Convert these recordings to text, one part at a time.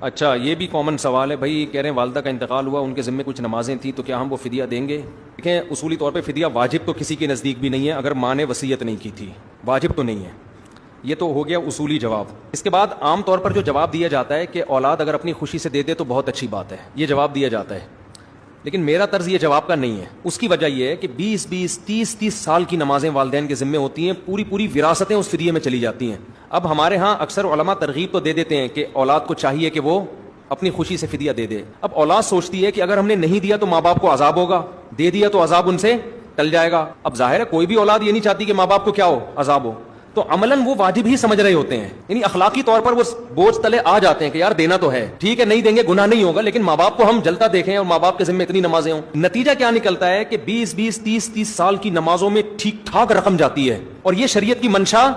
اچھا یہ بھی کامن سوال ہے بھائی، کہہ رہے ہیں والدہ کا انتقال ہوا، ان کے ذمے کچھ نمازیں تھیں، تو کیا ہم وہ فدیہ دیں گے؟ دیکھیں اصولی طور پہ فدیہ واجب تو کسی کے نزدیک بھی نہیں ہے اگر ماں نے وصیت نہیں کی تھی، واجب تو نہیں ہے، یہ تو ہو گیا اصولی جواب۔ اس کے بعد عام طور پر جو جواب دیا جاتا ہے کہ اولاد اگر اپنی خوشی سے دے دے تو بہت اچھی بات ہے، یہ جواب دیا جاتا ہے، لیکن میرا طرز یہ جواب کا نہیں ہے۔ اس کی وجہ یہ ہے کہ 20-30 سال کی نمازیں والدین کے ذمے ہوتی ہیں، پوری وراثتیں اس فدیے میں چلی جاتی ہیں۔ اب ہمارے ہاں اکثر علماء ترغیب تو دے دیتے ہیں کہ اولاد کو چاہیے کہ وہ اپنی خوشی سے فدیہ دے دے۔ اب اولاد سوچتی ہے کہ اگر ہم نے نہیں دیا تو ماں باپ کو عذاب ہوگا، دے دیا تو عذاب ان سے ٹل جائے گا۔ اب ظاہر ہے کوئی بھی اولاد یہ نہیں چاہتی کہ ماں باپ کو کیا ہو، عذاب ہو، تو عملاً وہ واجب ہی سمجھ رہے ہوتے ہیں، یعنی اخلاقی طور پر وہ بوجھ تلے آ جاتے ہیں کہ یار دینا تو ہے، ٹھیک ہے نہیں دیں گے گناہ نہیں ہوگا، لیکن ماں باپ کو ہم جلتا دیکھیں اور ماں باپ کے ذمہ اتنی نمازیں ہوں۔ نتیجہ کیا نکلتا ہے کہ 20-30 سال کی نمازوں میں ٹھیک ٹھاک رقم جاتی ہے، اور یہ شریعت کی منشا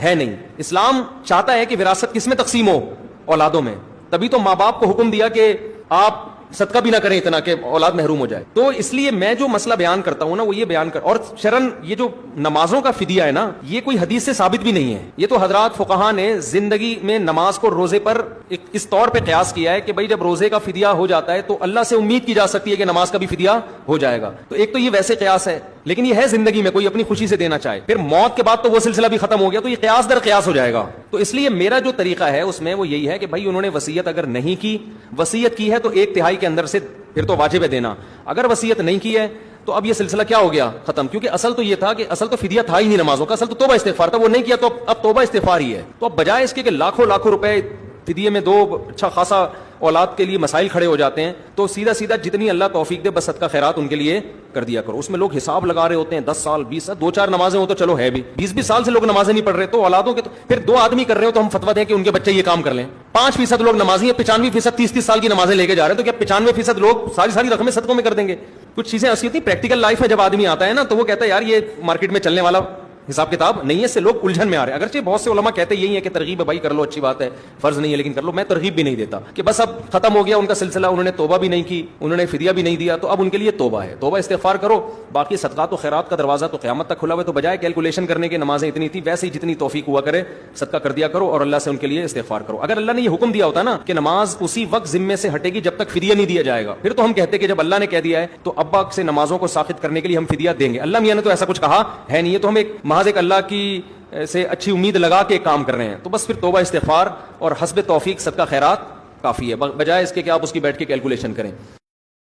ہے نہیں۔ اسلام چاہتا ہے کہ وراثت کس میں تقسیم ہو، اولادوں میں، تبھی تو ماں باپ کو حکم دیا کہ آپ صدقہ بھی نہ کریں اتنا کہ اولاد محروم ہو جائے۔ تو اس لیے میں جو مسئلہ بیان کرتا ہوں نا وہ یہ بیان کر، اور شرعن یہ جو نمازوں کا فدیہ ہے نا یہ کوئی حدیث سے ثابت بھی نہیں ہے، یہ تو حضرات فقہا نے زندگی میں نماز کو روزے پر اس طور پہ قیاس کیا ہے کہ بھائی جب روزے کا فدیہ ہو جاتا ہے تو اللہ سے امید کی جا سکتی ہے کہ نماز کا بھی فدیہ ہو جائے گا۔ تو ایک تو یہ ویسے قیاس ہے، لیکن یہ ہے زندگی میں کوئی اپنی خوشی سے دینا چاہے، پھر موت کے بعد تو وہ سلسلہ بھی ختم ہو گیا، تو یہ قیاس در قیاس ہو جائے گا۔ تو اس لیے میرا جو طریقہ ہے اس میں وہ یہی ہے کہ بھائی انہوں نے وصیت اگر نہیں کی، وصیت کی ہے تو 1/3 کے اندر سے پھر تو واجب ہے دینا، اگر وصیت نہیں کی ہے تو اب یہ سلسلہ کیا ہو گیا، ختم، کیونکہ اصل تو یہ تھا کہ اصل تو فدیہ تھا ہی نہیں نمازوں کا، اصل تو توبہ استغفار تھا، وہ نہیں کیا تو اب توبہ استغفار ہی ہے۔ تو اب بجائے اس کے کہ لاکھوں روپے فدیے میں دو، اچھا خاصا اولاد کے لیے مسائل کھڑے ہو جاتے ہیں، تو سیدھا جتنی اللہ توفیق دے بس صدقہ خیرات ان کے لیے کر دیا کرو۔ اس میں لوگ حساب لگا رہے ہوتے ہیں 10 سال 20 سال، 2-4 نمازیں ہو تو چلو ہے بھی، 20 سال سے لوگ نمازیں نہیں پڑھ رہے، تو اولادوں کے تو پھر 2 آدمی کر رہے ہو تو ہم فتویٰ دیں کہ ان کے بچے یہ کام کر لیں۔ 5% لوگ نمازی ہیں، 95% 30 سال کی نمازیں لے کے جا رہے ہیں، تو کیا 95% لوگ ساری رقمیں صدقوں میں کر دیں گے؟ کچھ چیزیں ایسی ہوتی ہیں پریکٹیکل لائف میں، جب آدمی آتا ہے نا تو وہ کہتا ہے یار یہ مارکیٹ میں چلنے والا حساب کتاب نہیں ہے، اس سے لوگ الجھن میں آ رہے ہیں۔ اگرچہ بہت سے علماء کہتے یہی ہے کہ ترغیب ہے بھائی کر لو، اچھی بات ہے، فرض نہیں ہے لیکن کر لو، میں ترغیب بھی نہیں دیتا کہ بس اب ختم ہو گیا ان کا سلسلہ، انہوں نے توبہ بھی نہیں کی، انہوں نے فدیہ بھی نہیں دیا، تو اب ان کے لیے توبہ ہے، توبہ استغفار کرو، باقی صدقات و خیرات کا دروازہ تو قیامت تک کھلا ہوا ہے، تو بجائے کیلکولیشن کرنے کے نمازیں اتنی تھی، ویسے ہی جتنی توفیق ہوا کرے صدقہ کر دیا کرو اور اللہ سے ان کے لیے استغفار کرو۔ اگر اللہ نے یہ حکم دیا ہوتا نا کہ نماز اسی وقت ذمے سے ہٹے گی جب تک فدیہ نہیں دیا جائے گا، پھر تو ہم کہتے کہ جب اللہ نے کہہ دیا ہے تو ابا سے نمازوں کو ساخت کرنے کے لیے ہم فدیہ دیں گے، اللہ میاں نے تو ایسا کچھ کہا ہے نہیں، یہ تو ہم محض ایک اللہ کی سے اچھی امید لگا کے کام کر رہے ہیں۔ تو بس پھر توبہ استغفار اور حسب توفیق صدقہ خیرات کافی ہے، بجائے اس کے کہ آپ اس کی بیٹھ کے کیلکولیشن کریں۔